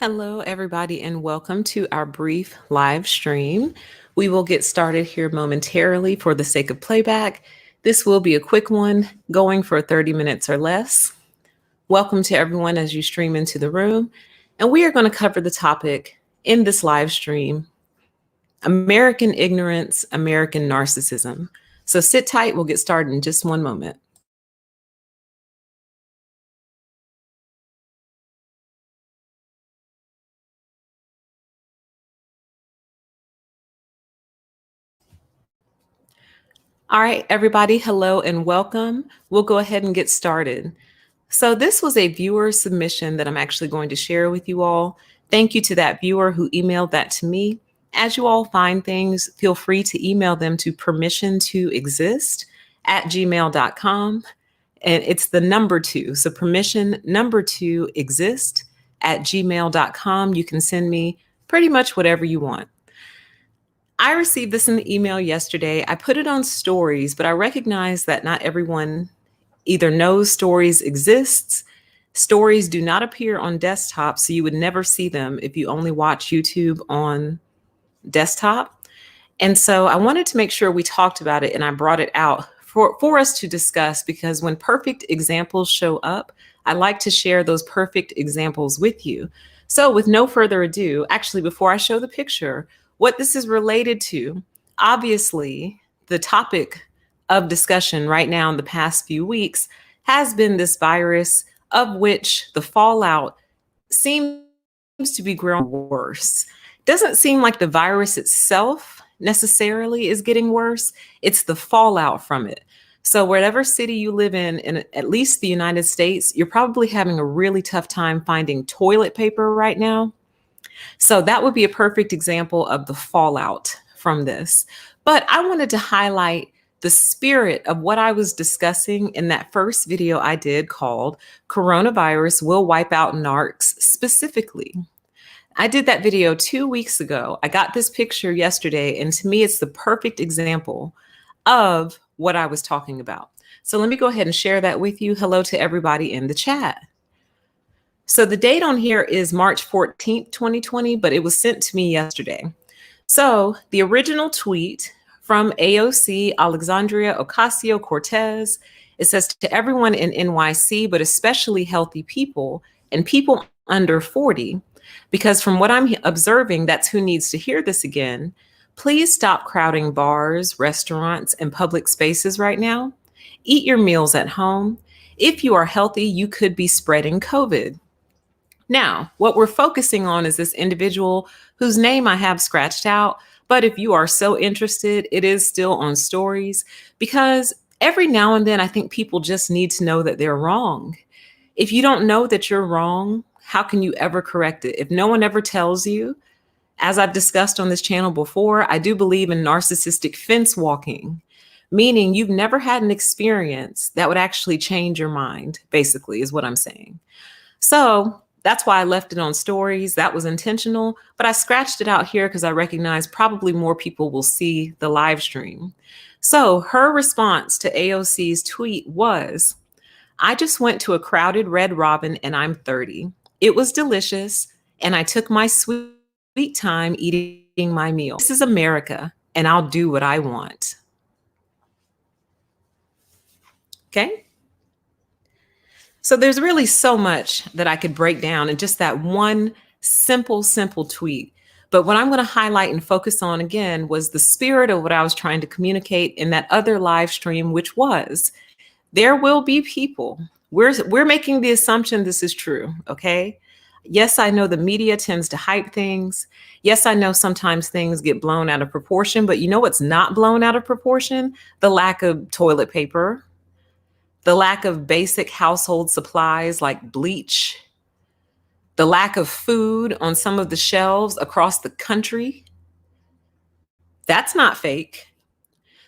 Hello, everybody, and welcome to our brief live stream. We will get started here momentarily for the sake of playback. This will be a quick one, going for 30 minutes or less. Welcome to everyone as you stream into the room. And we are going to cover the topic in this live stream, American Ignorance, American Narcissism. So sit tight, we'll get started in just one moment. All right, everybody, hello and welcome. We'll go ahead and get started. So this was a viewer submission that I'm actually going to share with you all. Thank you to that viewer who emailed that to me. As you all find things, feel free to email them to permission2exist@gmail.com. And it's the number 2. So permission number 2 exist@gmail.com. You can send me pretty much whatever you want. I received this in the email yesterday. I put it on stories, but I recognize that not everyone either knows stories exists. Stories do not appear on desktop, so you would never see them if you only watch YouTube on desktop. And so I wanted to make sure we talked about it, and I brought it out for us to discuss, because when perfect examples show up, I like to share those perfect examples with you. So with no further ado, actually, before I show the picture, what this is related to, obviously, the topic of discussion right now in the past few weeks has been this virus, of which the fallout seems to be growing worse. Doesn't seem like the virus itself necessarily is getting worse. It's the fallout from it. So whatever city you live in at least the United States, you're probably having a really tough time finding toilet paper right now. So that would be a perfect example of the fallout from this. But I wanted to highlight the spirit of what I was discussing in that first video I did called Coronavirus Will Wipe Out Narcs specifically. I did that video 2 weeks ago. I got this picture yesterday, and to me, it's the perfect example of what I was talking about. So let me go ahead and share that with you. Hello to everybody in the chat. So the date on here is March 14th, 2020, but it was sent to me yesterday. So the original tweet from AOC, Alexandria Ocasio-Cortez, it says, to everyone in NYC, but especially healthy people and people under 40, because from what I'm observing, that's who needs to hear this again. Please stop crowding bars, restaurants, and public spaces right now. Eat your meals at home. If you are healthy, you could be spreading COVID. Now, what we're focusing on is this individual whose name I have scratched out. But if you are so interested, it is still on stories, because every now and then I think people just need to know that they're wrong. If you don't know that you're wrong, how can you ever correct it? If no one ever tells you, as I've discussed on this channel before, I do believe in narcissistic fence walking, meaning you've never had an experience that would actually change your mind, basically, is what I'm saying. So that's why I left it on stories. That was intentional, but I scratched it out here because I recognize probably more people will see the live stream. So her response to AOC's tweet was, I just went to a crowded Red Robin and I'm 30. It was delicious, and I took my sweet time eating my meal. This is America, and I'll do what I want. Okay? So there's really so much that I could break down in just that one simple tweet. But what I'm going to highlight and focus on again was the spirit of what I was trying to communicate in that other live stream, which was there will be people. We're making the assumption this is true, okay? Yes, I know the media tends to hype things. Yes, I know sometimes things get blown out of proportion, but you know what's not blown out of proportion? The lack of toilet paper, the lack of basic household supplies like bleach, the lack of food on some of the shelves across the country. That's not fake.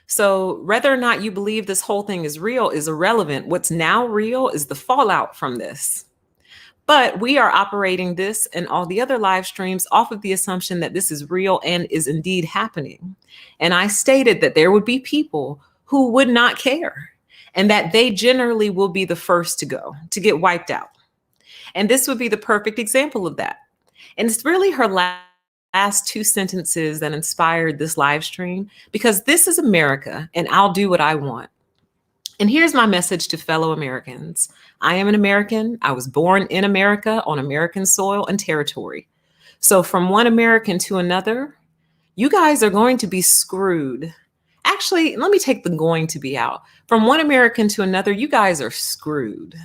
So whether or not you believe this whole thing is real is irrelevant. What's now real is the fallout from this. But we are operating this and all the other live streams off of the assumption that this is real and is indeed happening. And I stated that there would be people who would not care, and that they generally will be the first to go, to get wiped out. And this would be the perfect example of that. And it's really her last two sentences that inspired this live stream, because this is America and I'll do what I want. And here's my message to fellow Americans. I am an American. I was born in America on American soil and territory. So from one American to another, you guys are going to be screwed. Actually, let me take the going to be out. From one American to another, you guys are screwed.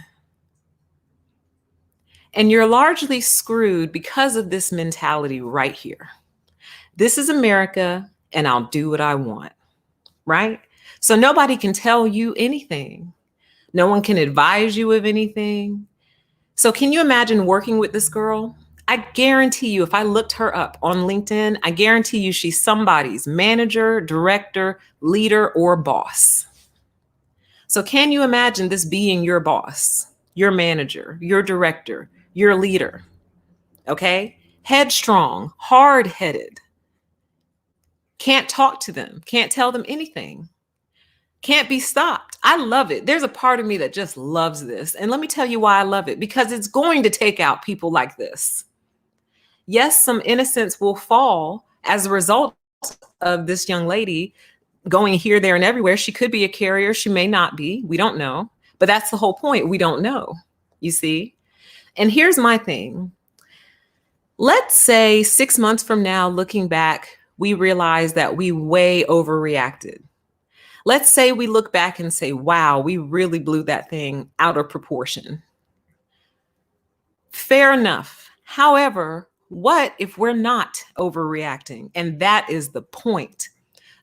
And you're largely screwed because of this mentality right here. This is America and I'll do what I want, right? So nobody can tell you anything. No one can advise you of anything. So can you imagine working with this girl? I guarantee you, if I looked her up on LinkedIn, I guarantee you she's somebody's manager, director, leader, or boss. So can you imagine this being your boss, your manager, your director, your leader? Okay? Headstrong, hard-headed. Can't talk to them, can't tell them anything. Can't be stopped. I love it. There's a part of me that just loves this. And let me tell you why I love it, because it's going to take out people like this. Yes, some innocents will fall as a result of this young lady going here, there, and everywhere. She could be a carrier. She may not be. We don't know. But that's the whole point. We don't know, you see? And here's my thing. Let's say 6 months from now, looking back, we realize that we way overreacted. Let's say we look back and say, wow, we really blew that thing out of proportion. Fair enough. However, what if we're not overreacting? And that is the point.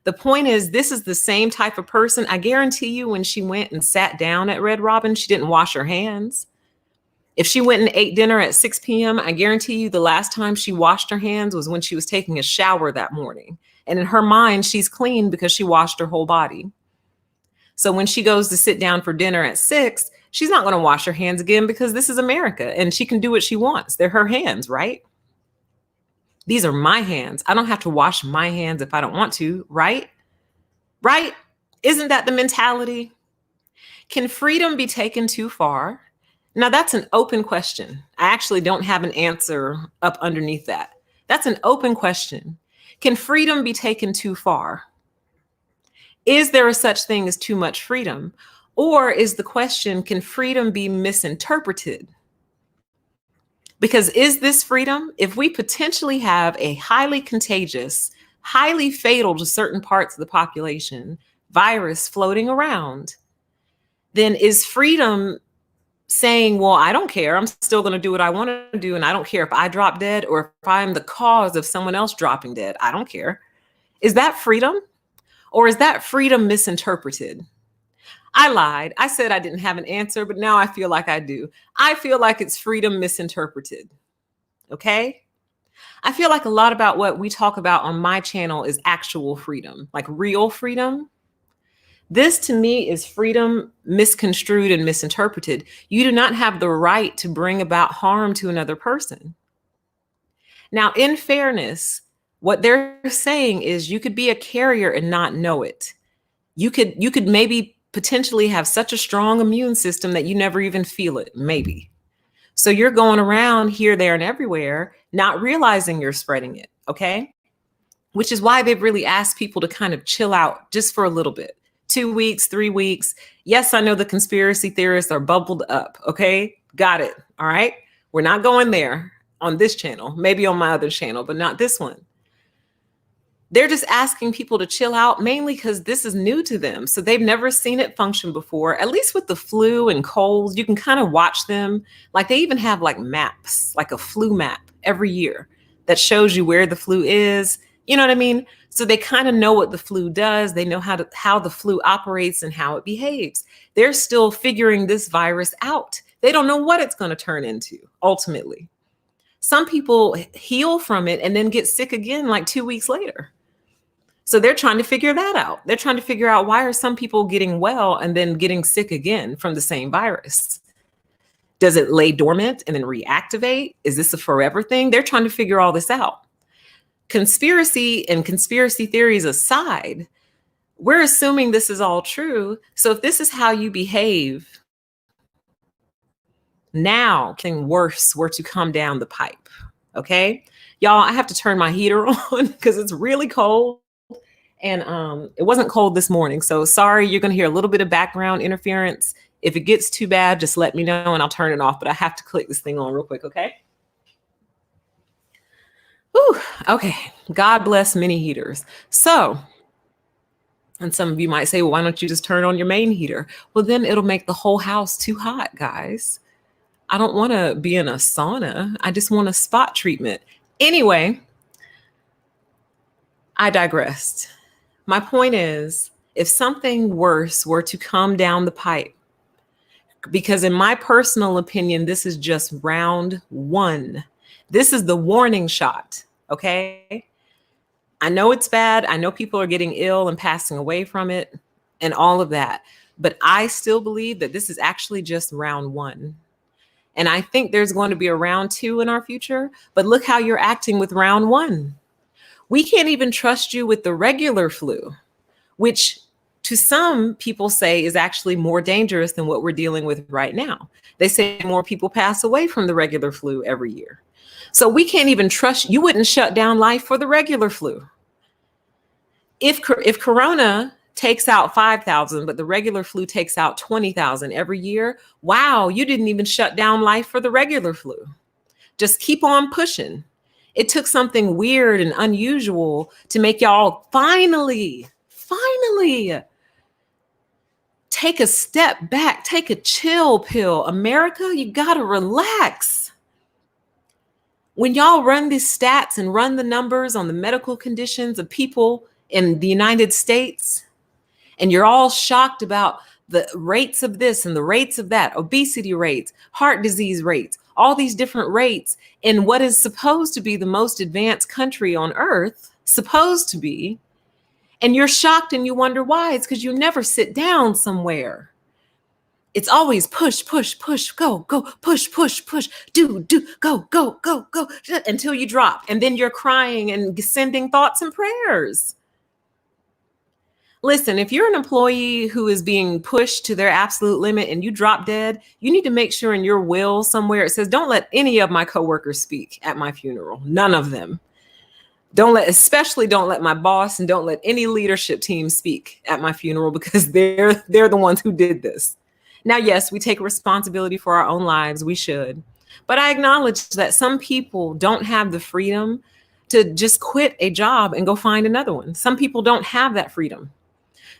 The point is, this is the same type of person. I guarantee you, when she went and sat down at Red Robin, she didn't wash her hands. If she went and ate dinner at 6 p.m., I guarantee you the last time she washed her hands was when she was taking a shower that morning. And in her mind, she's clean because she washed her whole body. So when she goes to sit down for dinner at 6, she's not going to wash her hands again, because this is America and she can do what she wants. They're her hands, right? These are my hands. I don't have to wash my hands if I don't want to, right? Right? Isn't that the mentality? Can freedom be taken too far? Now, that's an open question. I actually don't have an answer up underneath that. That's an open question. Can freedom be taken too far? Is there a such thing as too much freedom? Or is the question, can freedom be misinterpreted? Because is this freedom? If we potentially have a highly contagious, highly fatal to certain parts of the population virus floating around, then is freedom saying, well, I don't care. I'm still going to do what I want to do. And I don't care if I drop dead or if I'm the cause of someone else dropping dead. I don't care. Is that freedom? Or is that freedom misinterpreted? I lied. I said I didn't have an answer, but now I feel like I do. I feel like it's freedom misinterpreted. Okay? I feel like a lot about what we talk about on my channel is actual freedom, like real freedom. This to me is freedom misconstrued and misinterpreted. You do not have the right to bring about harm to another person. Now, in fairness, what they're saying is you could be a carrier and not know it. You could maybe potentially have such a strong immune system that you never even feel it, maybe. So you're going around here, there, and everywhere, not realizing you're spreading it, okay? Which is why they've really asked people to kind of chill out just for a little bit. 2 weeks, 3 weeks. Yes, I know the conspiracy theorists are bubbled up, okay? Got it, all right? We're not going there on this channel, maybe on my other channel, but not this one. They're just asking people to chill out, mainly because this is new to them. So they've never seen it function before. At least with the flu and colds, you can kind of watch them. Like they even have like maps, like a flu map every year that shows you where the flu is. You know what I mean? So they kind of know what the flu does. They know how the flu operates and how it behaves. They're still figuring this virus out. They don't know what it's going to turn into ultimately. Some people heal from it and then get sick again like 2 weeks later. So they're trying to figure that out. They're trying to figure out, why are some people getting well and then getting sick again from the same virus? Does it lay dormant and then reactivate? Is this a forever thing? They're trying to figure all this out. Conspiracy and conspiracy theories aside, we're assuming this is all true. So if this is how you behave, now something worse were to come down the pipe, Okay. Y'all, I have to turn my heater on because it's really cold. And it wasn't cold this morning. So sorry, you're going to hear a little bit of background interference. If it gets too bad, just let me know and I'll turn it off. But I have to click this thing on real quick. Okay. Whew, okay. God bless mini heaters. So, and some of you might say, well, why don't you just turn on your main heater? Well, then it'll make the whole house too hot, guys. I don't want to be in a sauna. I just want a spot treatment. Anyway, I digressed. My point is, if something worse were to come down the pipe, because in my personal opinion, this is just round one. This is the warning shot, okay? I know it's bad. I know people are getting ill and passing away from it and all of that. But I still believe that this is actually just round one. And I think there's going to be a round two in our future. But look how you're acting with round one. We can't even trust you with the regular flu, which to some people say is actually more dangerous than what we're dealing with right now. They say more people pass away from the regular flu every year. So we can't even trust, you wouldn't shut down life for the regular flu. If Corona takes out 5,000, but the regular flu takes out 20,000 every year, wow, you didn't even shut down life for the regular flu. Just keep on pushing. It took something weird and unusual to make y'all finally take a step back, take a chill pill. America, you gotta relax. When y'all run these stats and run the numbers on the medical conditions of people in the United States, and you're all shocked about the rates of this and the rates of that, obesity rates, heart disease rates, all these different rates in what is supposed to be the most advanced country on earth, supposed to be, and you're shocked and you wonder why. It's because you never sit down somewhere. It's always push, push, push, go, go, push, push, push, do, go, go, go, go, until you drop. And then you're crying and sending thoughts and prayers. Listen, if you're an employee who is being pushed to their absolute limit and you drop dead, you need to make sure in your will somewhere it says, don't let any of my coworkers speak at my funeral. None of them. Especially don't let my boss and don't let any leadership team speak at my funeral because they're the ones who did this. Now, yes, we take responsibility for our own lives. We should. But I acknowledge that some people don't have the freedom to just quit a job and go find another one. Some people don't have that freedom.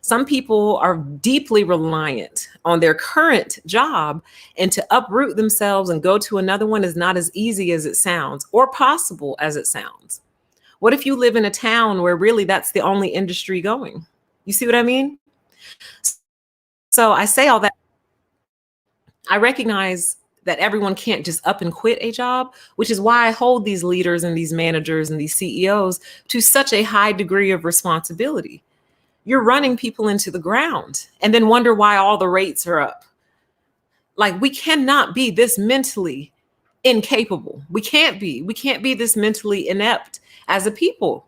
Some people are deeply reliant on their current job, and to uproot themselves and go to another one is not as easy as it sounds or possible as it sounds. What if you live in a town where really that's the only industry going? You see what I mean? So I say all that. I recognize that everyone can't just up and quit a job, which is why I hold these leaders and these managers and these CEOs to such a high degree of responsibility. You're running people into the ground and then wonder why all the rates are up. Like, we cannot be this mentally incapable. We can't be this mentally inept as a people.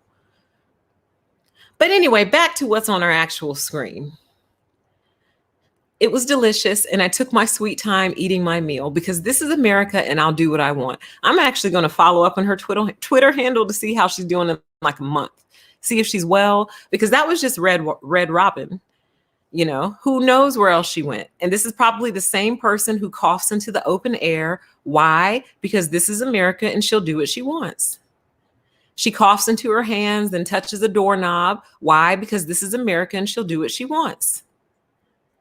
But anyway, back to what's on our actual screen. It was delicious, and I took my sweet time eating my meal because this is America and I'll do what I want. I'm actually going to follow up on her Twitter handle to see how she's doing in like a month. See if she's well, because that was just Red Robin. You know, who knows where else she went. And this is probably the same person who coughs into the open air. Why? Because this is America and she'll do what she wants. She coughs into her hands, then touches a doorknob. Why? Because this is America and she'll do what she wants.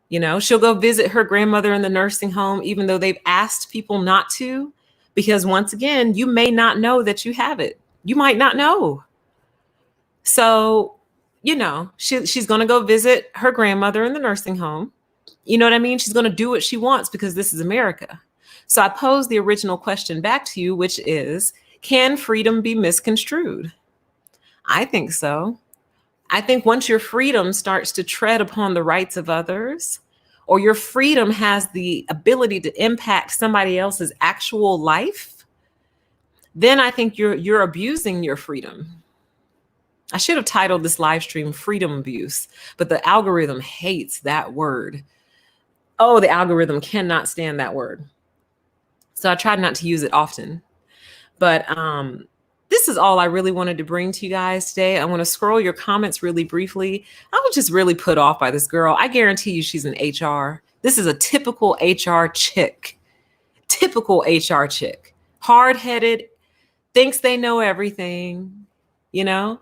You know, she'll go visit her grandmother in the nursing home, even though they've asked people not to, because once again, you may not know that you have it. You might not know. So, you know, she's going to go visit her grandmother in the nursing home. You know what I mean? She's going to do what she wants because this is America. So I pose the original question back to you, which is, can freedom be misconstrued? I think so. I think once your freedom starts to tread upon the rights of others, or your freedom has the ability to impact somebody else's actual life, then I think you're abusing your freedom. I should have titled this live stream Freedom Abuse, but the algorithm hates that word. Oh, the algorithm cannot stand that word. So I tried not to use it often. But this is all I really wanted to bring to you guys today. I want to scroll your comments really briefly. I was just really put off by this girl. I guarantee you she's an HR. This is a typical HR chick. Typical HR chick. Hard-headed, thinks they know everything, you know?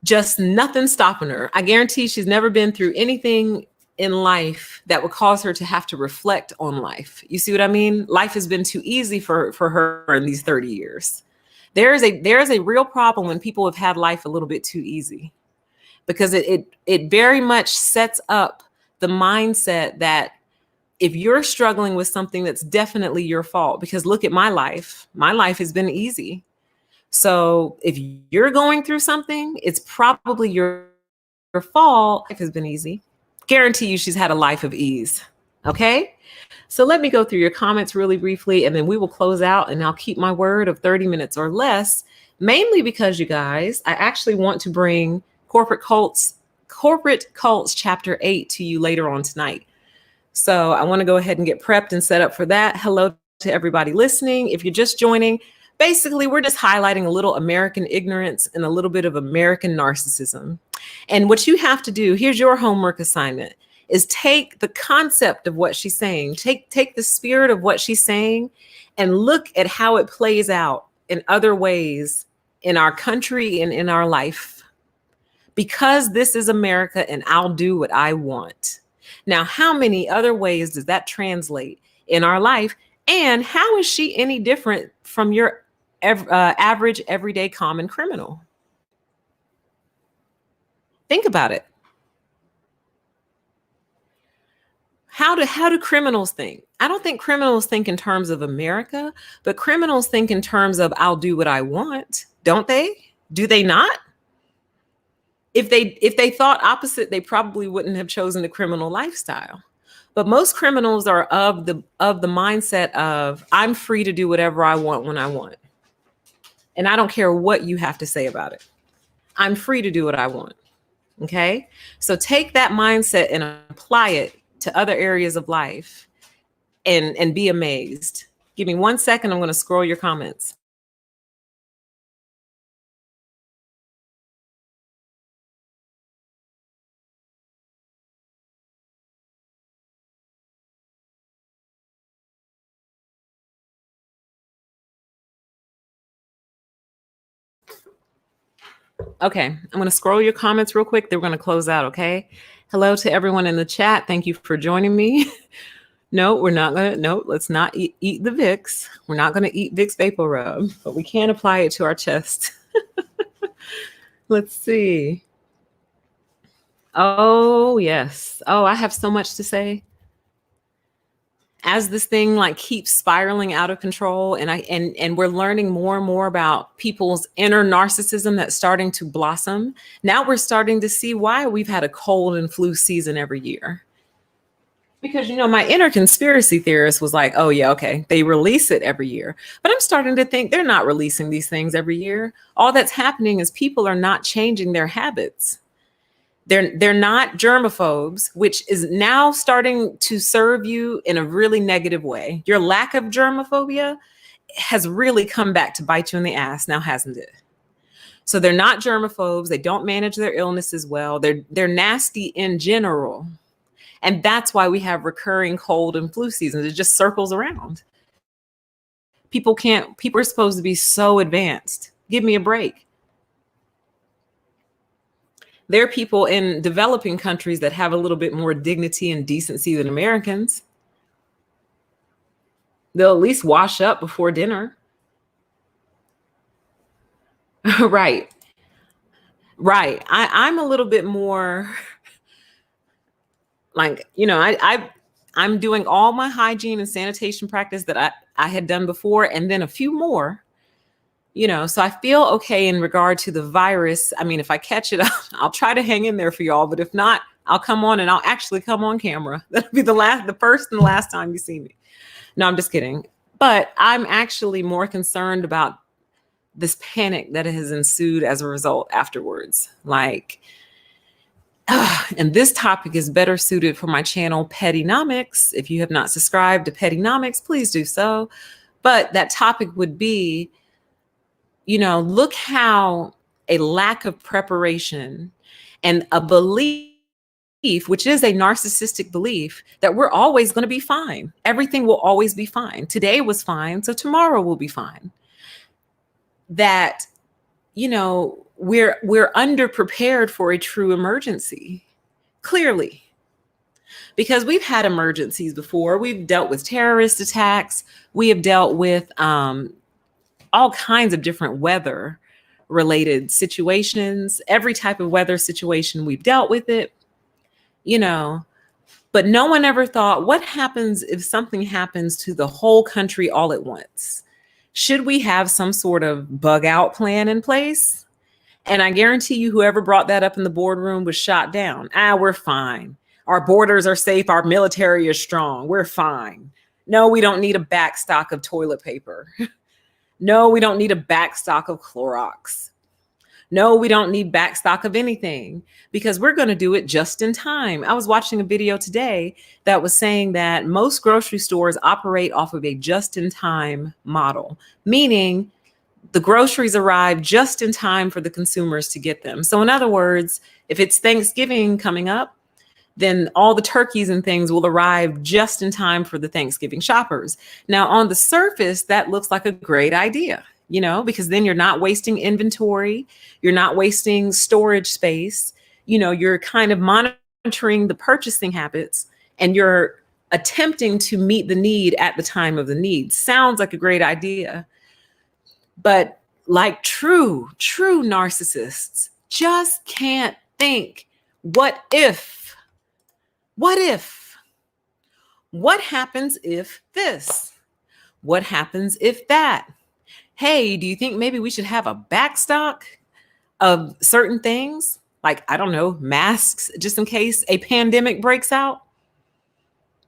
Just nothing stopping her. I guarantee she's never been through anything in life that would cause her to have to reflect on life. You see what I mean? Life has been too easy for her in these 30 years. There is a real problem when people have had life a little bit too easy, because it very much sets up the mindset that if you're struggling with something, that's definitely your fault. Because look at my life. My life has been easy. So if you're going through something, it's probably your fault. Life has been easy. Guarantee you she's had a life of ease. Okay. So let me go through your comments really briefly, and then we will close out, and I'll keep my word of 30 minutes or less, mainly because, you guys, I actually want to bring Corporate Cults Chapter 8 to you later on tonight. So I want to go ahead and get prepped and set up for that. Hello to everybody listening. If you're just joining, basically, we're just highlighting a little American ignorance and a little bit of American narcissism. And what you have to do, here's your homework assignment, is take the concept of what she's saying, take the spirit of what she's saying, and look at how it plays out in other ways in our country and in our life. Because this is America and I'll do what I want. Now, how many other ways does that translate in our life? And how is she any different from your average, everyday, common criminal? Think about it. How do criminals think? I don't think criminals think in terms of America, but criminals think in terms of I'll do what I want, don't they? Do they not? If they thought opposite, they probably wouldn't have chosen the criminal lifestyle. But most criminals are of the mindset of I'm free to do whatever I want when I want. And I don't care what you have to say about it. I'm free to do what I want. Okay? So take that mindset and apply it to other areas of life and be amazed. Give me 1 second. I'm going to scroll your comments. Okay, I'm going to scroll your comments real quick. Then we're going to close out, okay? Hello to everyone in the chat. Thank you for joining me. No, we're not going to. No, let's not eat the Vicks. We're not going to eat Vicks Vapor Rub, but we can apply it to our chest. Let's see. Oh, yes. Oh, I have so much to say. As this thing like keeps spiraling out of control, and we're learning more and more about people's inner narcissism that's starting to blossom. Now we're starting to see why we've had a cold and flu season every year. Because, my inner conspiracy theorist was like, oh yeah, okay, they release it every year. But I'm starting to think they're not releasing these things every year. All that's happening is people are not changing their habits. They're not germaphobes, which is now starting to serve you in a really negative way. Your lack of germophobia has really come back to bite you in the ass now, hasn't it? So they're not germaphobes. They don't manage their illnesses well. They're nasty in general. And that's why we have recurring cold and flu seasons. It just circles around. People are supposed to be so advanced. Give me a break. There are people in developing countries that have a little bit more dignity and decency than Americans. They'll at least wash up before dinner. Right. I'm a little bit more like, I'm doing all my hygiene and sanitation practice that I had done before, and then a few more. So I feel okay in regard to the virus. I mean, if I catch it, I'll try to hang in there for y'all. But if not, I'll come on, and I'll actually come on camera. That'll be the first and last time you see me. No, I'm just kidding. But I'm actually more concerned about this panic that has ensued as a result afterwards. And this topic is better suited for my channel, Pettynomics. If you have not subscribed to Pettynomics, please do so. But that topic would be, look how a lack of preparation and a belief, which is a narcissistic belief, that we're always going to be fine. Everything will always be fine. Today was fine, so tomorrow will be fine. That, we're underprepared for a true emergency, clearly. Because we've had emergencies before. We've dealt with terrorist attacks. We have dealt with all kinds of different weather related situations. Every type of weather situation, we've dealt with it, but no one ever thought, what happens if something happens to the whole country all at once? Should we have some sort of bug out plan in place? And I guarantee you, whoever brought that up in the boardroom was shot down. We're fine. Our borders are safe. Our military is strong. We're fine. No, we don't need a backstock of toilet paper. No, we don't need a backstock of Clorox. No, we don't need backstock of anything, because we're going to do it just in time. I was watching a video today that was saying that most grocery stores operate off of a just in time model, meaning the groceries arrive just in time for the consumers to get them. So in other words, if it's Thanksgiving coming up, then all the turkeys and things will arrive just in time for the Thanksgiving shoppers. Now, on the surface, that looks like a great idea, because then you're not wasting inventory. You're not wasting storage space. You're kind of monitoring the purchasing habits, and you're attempting to meet the need at the time of the need. Sounds like a great idea. But like true narcissists just can't think, what if? What if? What happens if this? What happens if that? Hey, do you think maybe we should have a backstock of certain things? Like, I don't know, masks, just in case a pandemic breaks out?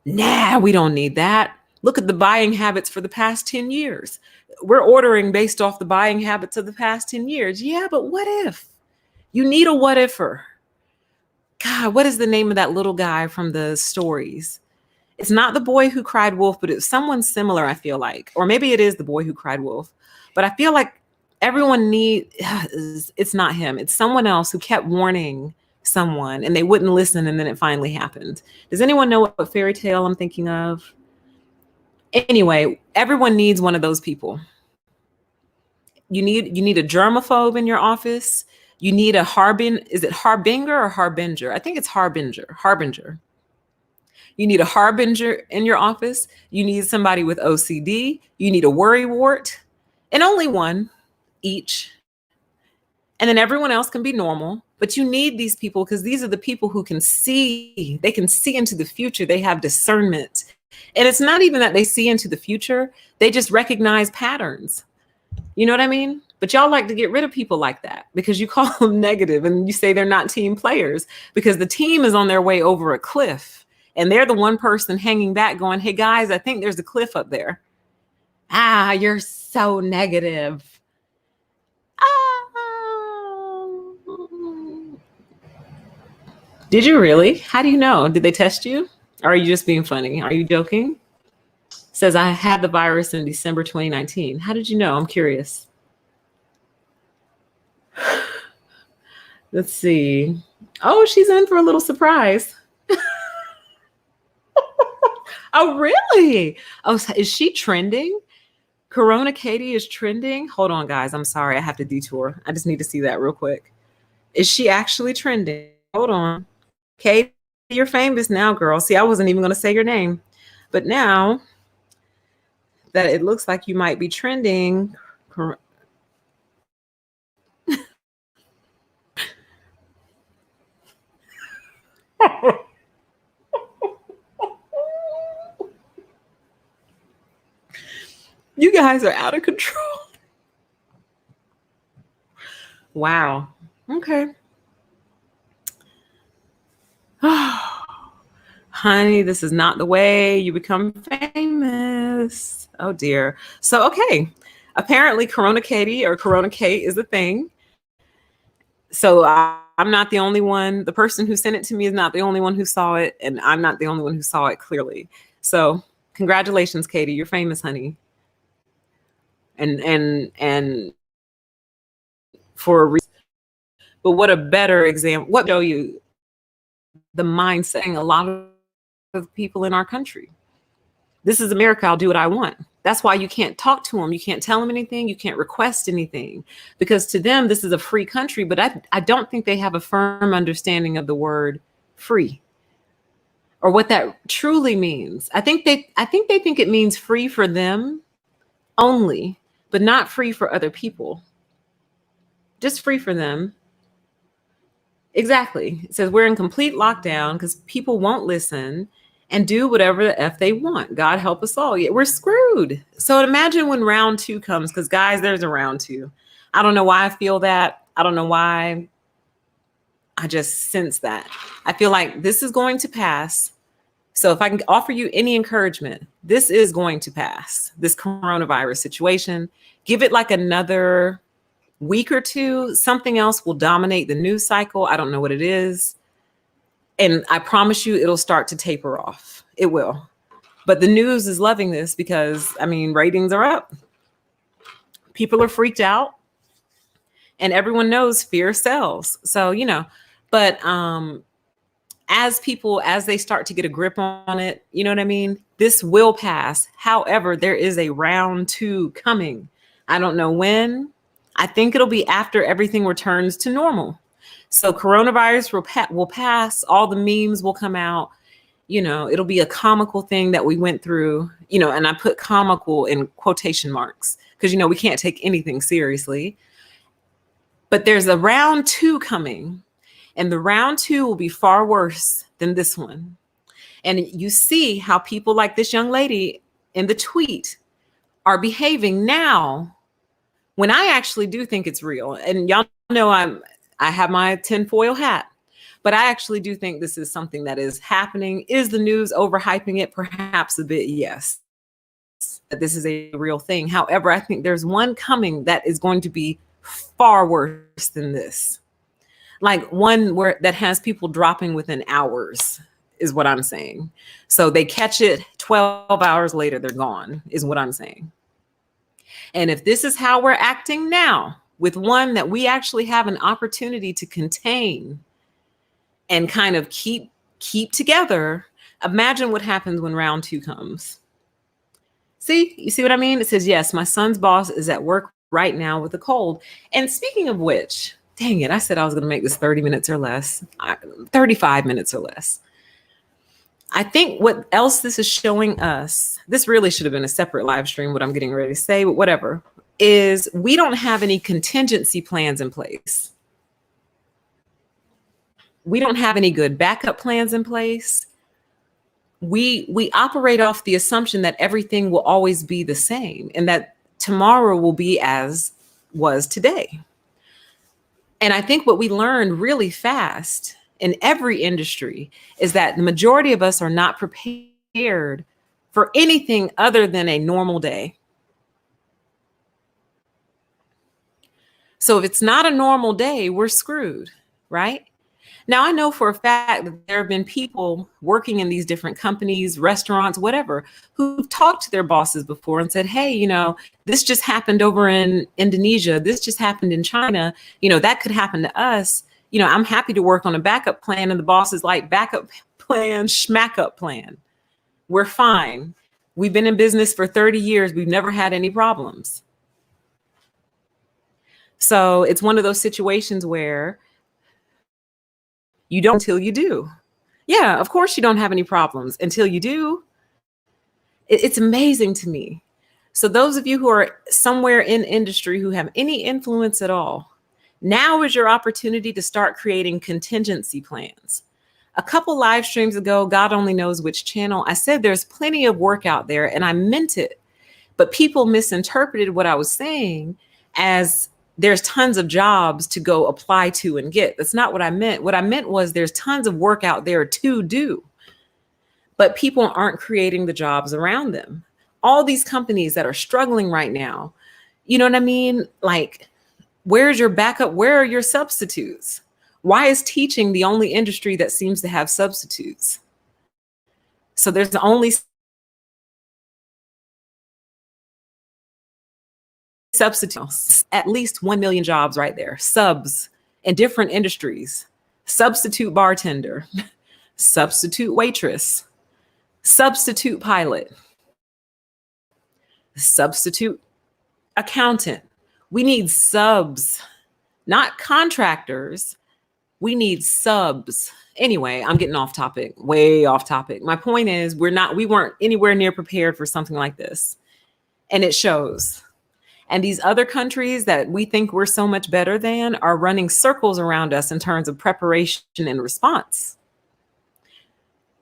Nah, we don't need that. Look at the buying habits for the past 10 years. We're ordering based off the buying habits of the past 10 years. Yeah, but what if? You need a what ifer. God, what is the name of that little guy from the stories? It's not The Boy Who Cried Wolf, but it's someone similar, I feel like. Or maybe it is The Boy Who Cried Wolf. But I feel like everyone it's not him. It's someone else who kept warning someone and they wouldn't listen, and then it finally happened. Does anyone know what fairy tale I'm thinking of? Anyway, everyone needs one of those people. You need a germaphobe in your office. You need a is it harbinger or harbinger? I think it's harbinger. You need a harbinger in your office. You need somebody with OCD. You need a worrywart, and only one each. And then everyone else can be normal, but you need these people because these are the people who can see. They can see into the future. They have discernment. And it's not even that they see into the future. They just recognize patterns. You know what I mean? But y'all like to get rid of people like that because you call them negative and you say they're not team players because the team is on their way over a cliff and they're the one person hanging back going, hey guys, I think there's a cliff up there. You're so negative. Did you really? How do you know? Did they test you? Or are you just being funny? Are you joking? Says I had the virus in December 2019. How did you know? I'm curious. Let's see. Oh, she's in for a little surprise. Oh, really? Oh, is she trending? Corona Katie is trending. Hold on, guys. I'm sorry. I have to detour. I just need to see that real quick. Is she actually trending? Hold on. Katie, you're famous now, girl. See, I wasn't even going to say your name. But now that it looks like you might be trending. You guys are out of control. Wow. Okay. Honey, this is not the way you become famous. Oh dear. So, okay. Apparently Corona Katie or Corona Kate is a thing. So I'm not the only one. The person who sent it to me is not the only one who saw it. And I'm not the only one who saw it clearly. So congratulations, Katie. You're famous, honey. and for a reason. But what a better example, what show you the mindset a lot of people in our country. This is America. I'll do what I want. That's why you can't talk to them. You can't tell them anything. You can't request anything, because to them, this is a free country. But I don't think they have a firm understanding of the word free or what that truly means. I think they think it means free for them only, but not free for other people. Just free for them. Exactly. It says we're in complete lockdown because people won't listen and do whatever the F they want. God help us all. Yeah, we're screwed. So imagine when round two comes, because guys, there's a round two. I don't know why I feel that. I don't know why. I just sense that. I feel like this is going to pass. So if I can offer you any encouragement, this is going to pass, this coronavirus situation. Give it like another week or two. Something else will dominate the news cycle. I don't know what it is. And I promise you, it'll start to taper off. It will. But the news is loving this because, I mean, ratings are up. People are freaked out. And everyone knows fear sells. So, but as they start to get a grip on it, you know what I mean? This will pass. However, there is a round two coming. I don't know when. I think it'll be after everything returns to normal. So coronavirus will pass. All the memes will come out. It'll be a comical thing that we went through, and I put comical in quotation marks because, we can't take anything seriously. But there's a round two coming, and the round two will be far worse than this one. And you see how people like this young lady in the tweet are behaving now when I actually do think it's real. And y'all know I have my tinfoil hat, but I actually do think this is something that is happening. Is the news overhyping it? Perhaps a bit, yes. That this is a real thing. However, I think there's one coming that is going to be far worse than this. Like one that has people dropping within hours is what I'm saying. So they catch it 12 hours later, they're gone, is what I'm saying. And if this is how we're acting now with one that we actually have an opportunity to contain and kind of keep together, imagine what happens when round two comes. You see what I mean? It says, yes, my son's boss is at work right now with a cold. And speaking of which, dang it, I said I was going to make this 30 minutes or less, 35 minutes or less. I think what else this is showing us, this really should have been a separate live stream, what I'm getting ready to say, but whatever, is we don't have any contingency plans in place. We don't have any good backup plans in place. We operate off the assumption that everything will always be the same and that tomorrow will be as was today. And I think what we learned really fast in every industry is that the majority of us are not prepared for anything other than a normal day. So if it's not a normal day, we're screwed, right? Now, I know for a fact that there have been people working in these different companies, restaurants, whatever, who've talked to their bosses before and said, hey, this just happened over in Indonesia. This just happened in China. That could happen to us. I'm happy to work on a backup plan. And the boss is like, backup plan, schmack up plan. We're fine. We've been in business for 30 years. We've never had any problems. So it's one of those situations where you don't until you do. Yeah, of course you don't have any problems until you do. It's amazing to me. So those of you who are somewhere in industry who have any influence at all, now is your opportunity to start creating contingency plans. A couple live streams ago, God only knows which channel, I said there's plenty of work out there, and I meant it. But people misinterpreted what I was saying as there's tons of jobs to go apply to and get. That's not what I meant. What I meant was there's tons of work out there to do, but people aren't creating the jobs around them. All these companies that are struggling right now, you know what I mean? Like, where's your backup? Where are your substitutes? Why is teaching the only industry that seems to have substitutes? So there's only substitutes at least 1 million jobs right there. Subs in different industries. Substitute bartender, substitute waitress, substitute pilot, substitute accountant. We need subs, not contractors. We need subs. Anyway, I'm getting off topic, way off topic. My point is we weren't anywhere near prepared for something like this. And it shows. And these other countries that we think we're so much better than are running circles around us in terms of preparation and response.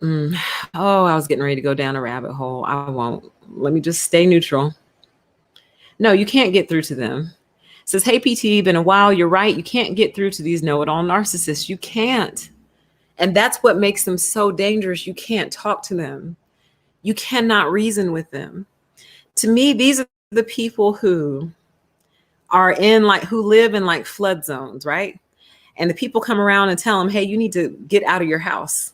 Oh, I was getting ready to go down a rabbit hole. I won't. Let me just stay neutral. No, you can't get through to them. It says, hey, PT, been a while. You're right. You can't get through to these know-it-all narcissists. You can't. And that's what makes them so dangerous. You can't talk to them. You cannot reason with them. To me, these are the people who are who live in flood zones, right? And the people come around and tell them, hey, you need to get out of your house.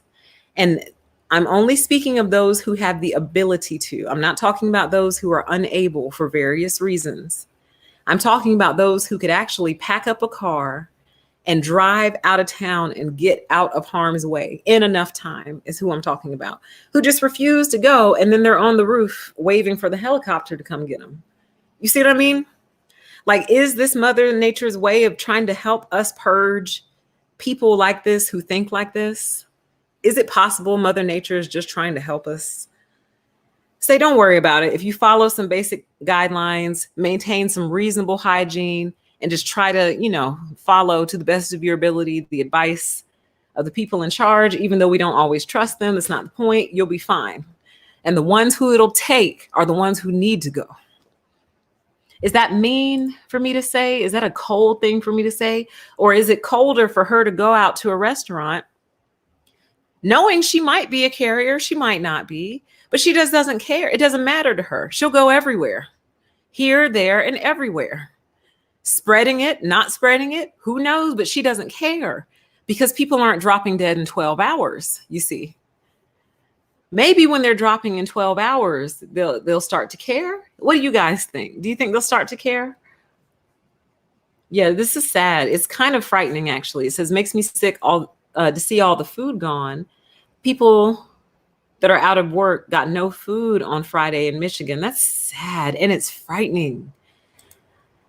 And I'm only speaking of those who have the ability to. I'm not talking about those who are unable for various reasons. I'm talking about those who could actually pack up a car and drive out of town and get out of harm's way in enough time is who I'm talking about, who just refuse to go. And then they're on the roof waving for the helicopter to come get them. You see what I mean? Is this Mother Nature's way of trying to help us purge people like this who think like this? Is it possible Mother Nature is just trying to help us? Say, don't worry about it. If you follow some basic guidelines, maintain some reasonable hygiene, and just try to, follow to the best of your ability the advice of the people in charge, even though we don't always trust them, that's not the point, you'll be fine. And the ones who it'll take are the ones who need to go. Is that mean for me to say? Is that a cold thing for me to say? Or is it colder for her to go out to a restaurant knowing she might be a carrier, she might not be, but she just doesn't care. It doesn't matter to her. She'll go everywhere, here, there, and everywhere. Spreading it, not spreading it, who knows? But she doesn't care because people aren't dropping dead in 12 hours, you see. Maybe when they're dropping in 12 hours, they'll start to care. What do you guys think? Do you think they'll start to care? Yeah, this is sad. It's kind of frightening, actually. It says, makes me sick to see all the food gone. People that are out of work got no food on Friday in Michigan. That's sad, and it's frightening.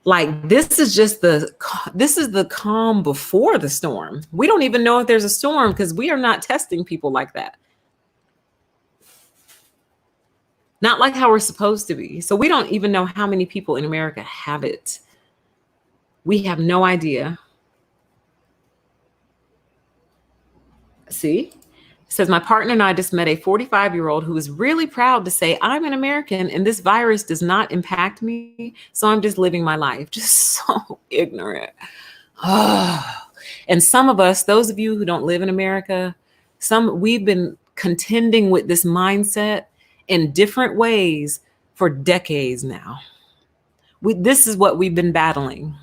This is the calm before the storm. We don't even know if there's a storm because we are not testing people like that. Not like how we're supposed to be. So we don't even know how many people in America have it. We have no idea. See? It says, my partner and I just met a 45-year-old who is really proud to say, I'm an American and this virus does not impact me. So I'm just living my life. Just so ignorant. And some of us, those of you who don't live in America, we've been contending with this mindset in different ways for decades now. This is what we've been battling.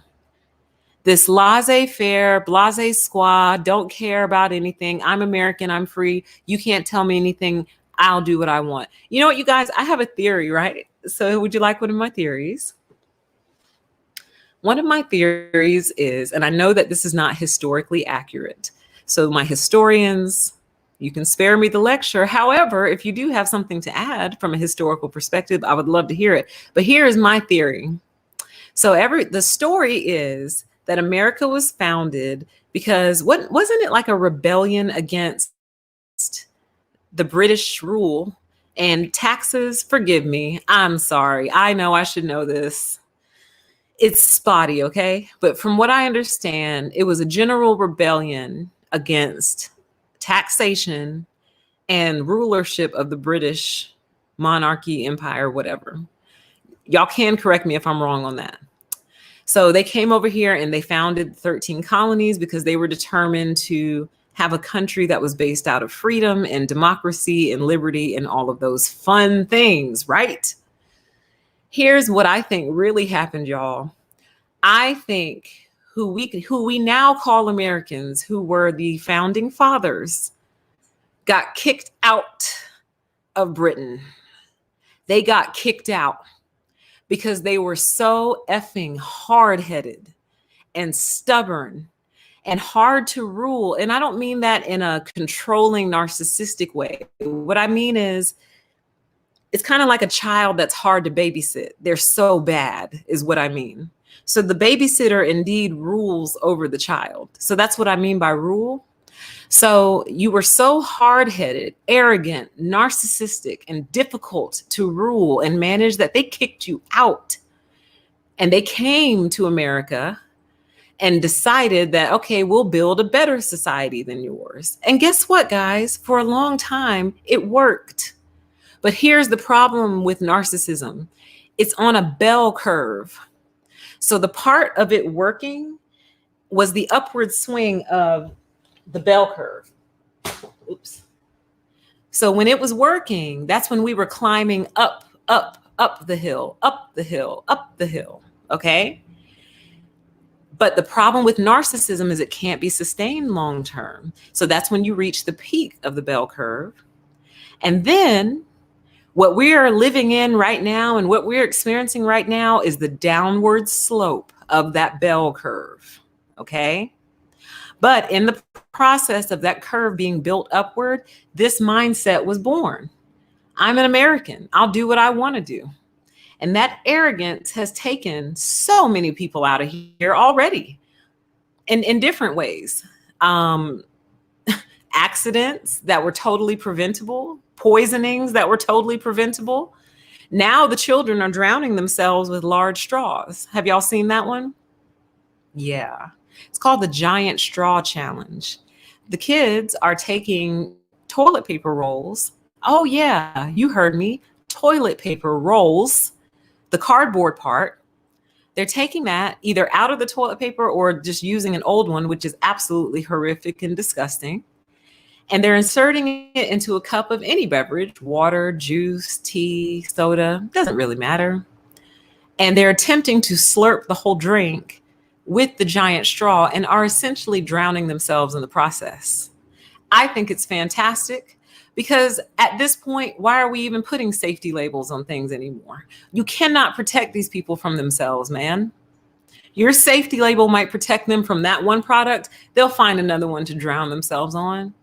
This laissez-faire, blasé-squat, don't care about anything. I'm American, I'm free. You can't tell me anything. I'll do what I want. You know what, you guys? I have a theory, right? So would you like one of my theories? One of my theories is, and I know that this is not historically accurate. So my historians, you can spare me the lecture. However, if you do have something to add from a historical perspective, I would love to hear it. But here is my theory. So the story is that America was founded because wasn't it like a rebellion against the British rule and taxes? Forgive me. I'm sorry. I know I should know this. It's spotty, okay? But from what I understand, it was a general rebellion against taxation and rulership of the British monarchy, empire, whatever. Y'all can correct me if I'm wrong on that. So they came over here and they founded 13 colonies because they were determined to have a country that was based out of freedom and democracy and liberty and all of those fun things, right? Here's what I think really happened, y'all. I think who we now call Americans, who were the founding fathers, got kicked out of Britain. They got kicked out because they were so effing hard-headed and stubborn and hard to rule. And I don't mean that in a controlling, narcissistic way. What I mean is, it's kind of like a child that's hard to babysit. They're so bad, is what I mean. So the babysitter indeed rules over the child. So that's what I mean by rule. So you were so hard-headed, arrogant, narcissistic, and difficult to rule and manage that they kicked you out. And they came to America and decided that, okay, we'll build a better society than yours. And guess what, guys? For a long time, it worked. But here's the problem with narcissism. It's on a bell curve. So the part of it working was the upward swing of the bell curve. Oops. So when it was working, that's when we were climbing up, up the hill, up the hill, up the hill. Okay. But the problem with narcissism is it can't be sustained long term. So that's when you reach the peak of the bell curve. And then what we are living in right now and what we're experiencing right now is the downward slope of that bell curve. Okay. But in the process of that curve being built upward, this mindset was born. I'm an American. I'll do what I want to do. And that arrogance has taken so many people out of here already in different ways. Accidents that were totally preventable, poisonings that were totally preventable. Now the children are drowning themselves with large straws. Have y'all seen that one? Yeah. It's called the Giant Straw Challenge. The kids are taking toilet paper rolls. Oh yeah, you heard me. Toilet paper rolls, the cardboard part. They're taking that either out of the toilet paper or just using an old one, which is absolutely horrific and disgusting. And they're inserting it into a cup of any beverage, water, juice, tea, soda, doesn't really matter. And they're attempting to slurp the whole drink with the giant straw and are essentially drowning themselves in the process. I think it's fantastic because at this point, why are we even putting safety labels on things anymore? You cannot protect these people from themselves, man. Your safety label might protect them from that one product. They'll find another one to drown themselves on.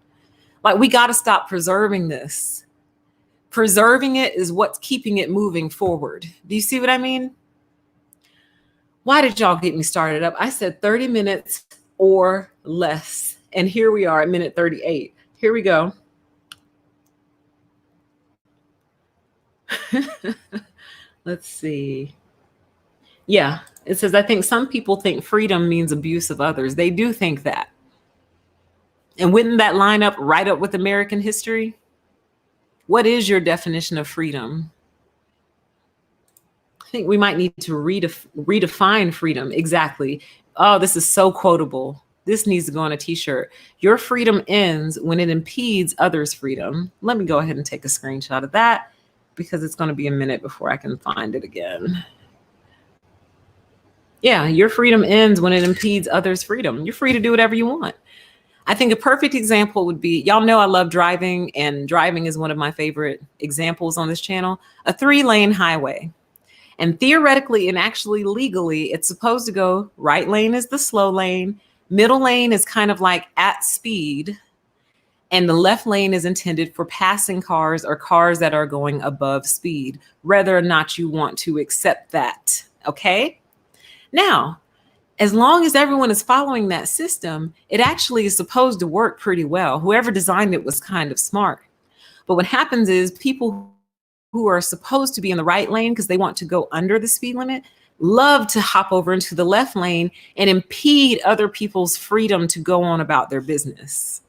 Like, we got to stop preserving this. Preserving it is what's keeping it moving forward. Do you see what I mean? Why did y'all get me started up? I said 30 minutes or less. And here we are at minute 38. Here we go. Let's see. Yeah, it says, I think some people think freedom means abuse of others. They do think that. And wouldn't that line up right up with American history? What is your definition of freedom? I think we might need to redefine freedom. Exactly. Oh, this is so quotable. This needs to go on a t-shirt. Your freedom ends when it impedes others' freedom. Let me go ahead and take a screenshot of that because it's going to be a minute before I can find it again. Yeah, your freedom ends when it impedes others' freedom. You're free to do whatever you want. I think a perfect example would be, y'all know I love driving, and driving is one of my favorite examples on this channel, a 3-lane highway. And theoretically and actually legally, it's supposed to go right lane is the slow lane, middle lane is kind of like at speed, and the left lane is intended for passing cars or cars that are going above speed, whether or not you want to accept that, okay? Now, as long as everyone is following that system, it actually is supposed to work pretty well. Whoever designed it was kind of smart. But what happens is people who are supposed to be in the right lane because they want to go under the speed limit love to hop over into the left lane and impede other people's freedom to go on about their business.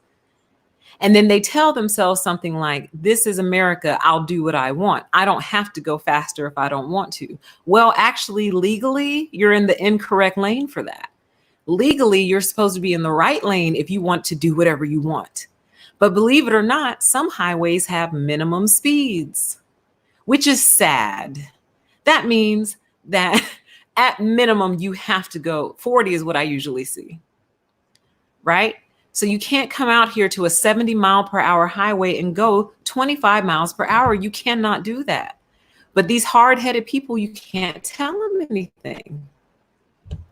And then they tell themselves something like, this is America, I'll do what I want. I don't have to go faster if I don't want to. Well, actually, legally, you're in the incorrect lane for that. Legally, you're supposed to be in the right lane if you want to do whatever you want. But believe it or not, some highways have minimum speeds, which is sad. That means that at minimum, you have to go 40 is what I usually see, right? So you can't come out here to a 70-mile-per-hour highway and go 25 miles per hour. You cannot do that. But these hard-headed people, you can't tell them anything.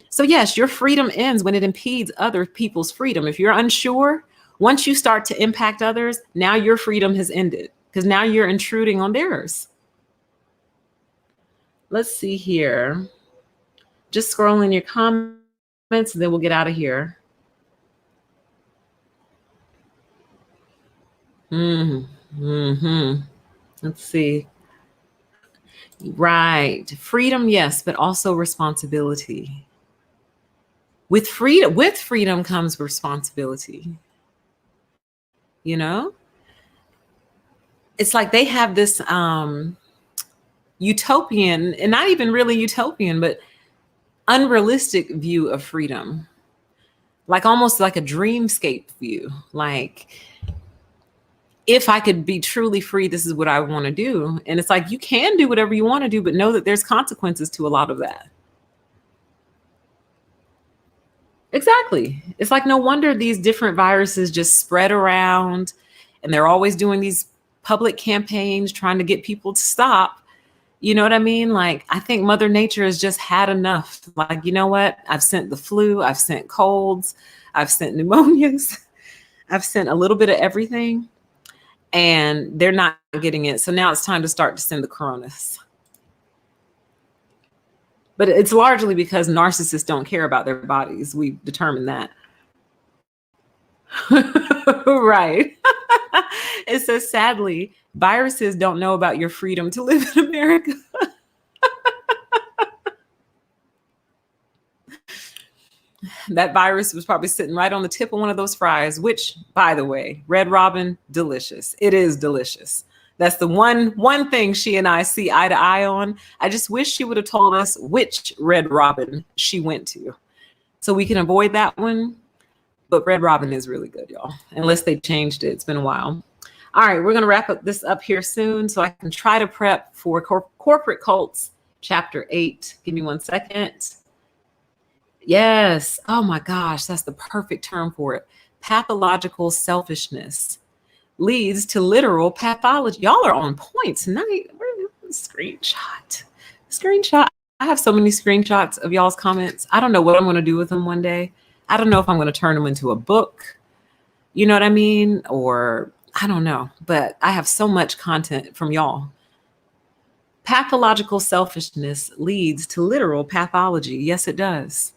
So yes, your freedom ends when it impedes other people's freedom. If you're unsure, once you start to impact others, now your freedom has ended because now you're intruding on theirs. Let's see here. Just scrolling your comments and then we'll get out of here. Let's see. Right. Freedom, yes, but also responsibility. With freedom comes responsibility. You know? It's like they have this utopian, and not even really utopian, but unrealistic view of freedom. Like almost like a dreamscape view. Like, if I could be truly free, this is what I want to do. And it's like, you can do whatever you want to do, but know that there's consequences to a lot of that. Exactly. It's like, no wonder these different viruses just spread around and they're always doing these public campaigns trying to get people to stop. You know what I mean? Like, I think Mother Nature has just had enough. Like, you know what? I've sent the flu, I've sent colds, I've sent pneumonias, I've sent a little bit of everything, and they're not getting it. So now it's time to start to send the coronas. But it's largely because narcissists don't care about their bodies. We've determined that. Right. It says, sadly, viruses don't know about your freedom to live in America. That virus was probably sitting right on the tip of one of those fries, which, by the way, Red Robin, delicious. It is delicious. That's the one thing she and I see eye to eye on. I just wish she would have told us which Red Robin she went to so we can avoid that one. But Red Robin is really good, y'all, unless they changed it. It's been a while. All right, we're going to wrap this up here soon so I can try to prep for Corporate Cults, Chapter 8. Give me 1 second. Yes. Oh my gosh, that's the perfect term for it. Pathological selfishness leads to literal pathology. Y'all are on point tonight. Screenshot. I have so many screenshots of y'all's comments. I don't know what I'm going to do with them one day. I don't know if I'm going to turn them into a book. You know what I mean? Or I don't know, but I have so much content from y'all. Pathological selfishness leads to literal pathology. Yes, it does.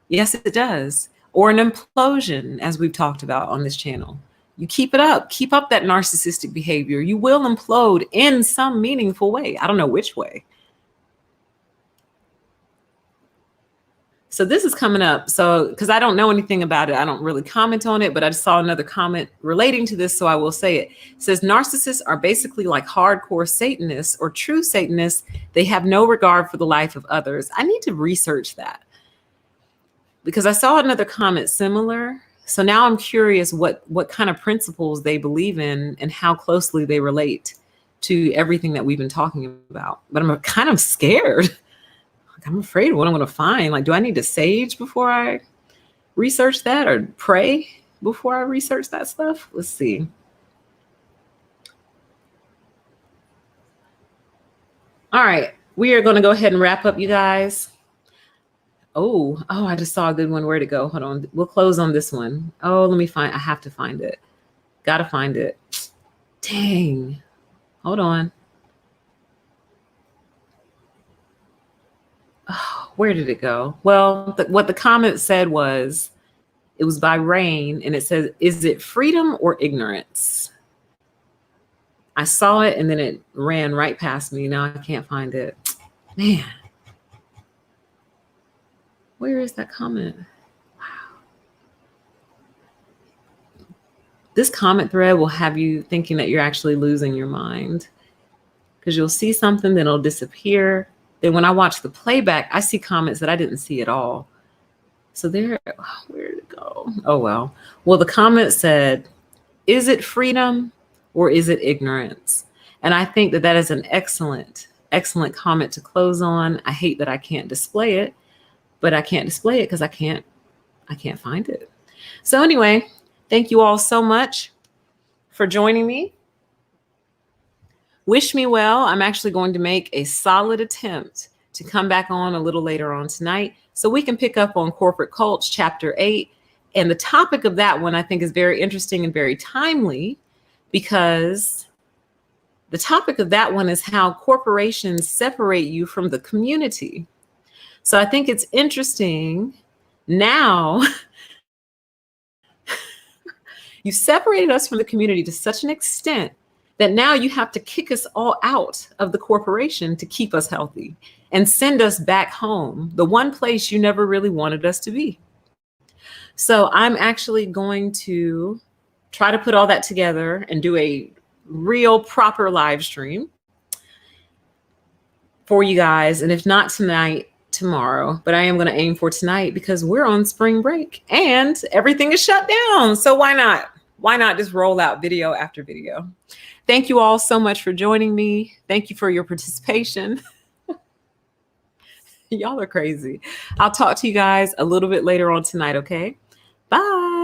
Yes, it does. Or an implosion, as we've talked about on this channel. You keep it up. Keep up that narcissistic behavior. You will implode in some meaningful way. I don't know which way. So this is coming up. So, because I don't know anything about it, I don't really comment on it, but I just saw another comment relating to this, so I will say it. It says, narcissists are basically like hardcore Satanists or true Satanists. They have no regard for the life of others. I need to research that because I saw another comment similar. So now I'm curious what kind of principles they believe in and how closely they relate to everything that we've been talking about. But I'm kind of scared. I'm afraid of what I'm going to find. Like, do I need to sage before I research that or pray before I research that stuff? Let's see. All right. We are going to go ahead and wrap up, you guys. Oh, I just saw a good one. Where'd it go? Hold on. We'll close on this one. Oh, let me find. I have to find it. Got to find it. Dang. Hold on. Oh, where did it go? Well, what the comment said was, it was by Rain, and it says, is it freedom or ignorance? I saw it, and then it ran right past me. Now I can't find it. Man. Where is that comment? Wow. This comment thread will have you thinking that you're actually losing your mind because you'll see something, then it'll disappear. Then when I watch the playback, I see comments that I didn't see at all. So where did it go? Oh, well. Well, the comment said, is it freedom or is it ignorance? And I think that is an excellent, excellent comment to close on. I hate that I can't display it, but I can't display it because I can't find it. So anyway, thank you all so much for joining me. Wish me well. I'm actually going to make a solid attempt to come back on a little later on tonight so we can pick up on Corporate Cults, Chapter 8. And the topic of that one I think is very interesting and very timely, because the topic of that one is how corporations separate you from the community. So I think it's interesting now. You separated us from the community to such an extent that now you have to kick us all out of the corporation to keep us healthy and send us back home, the one place you never really wanted us to be. So I'm actually going to try to put all that together and do a real proper live stream for you guys. And if not tonight, tomorrow, but I am going to aim for tonight because we're on spring break and everything is shut down. So why not? Why not just roll out video after video? Thank you all so much for joining me. Thank you for your participation. Y'all are crazy. I'll talk to you guys a little bit later on tonight, okay? Bye.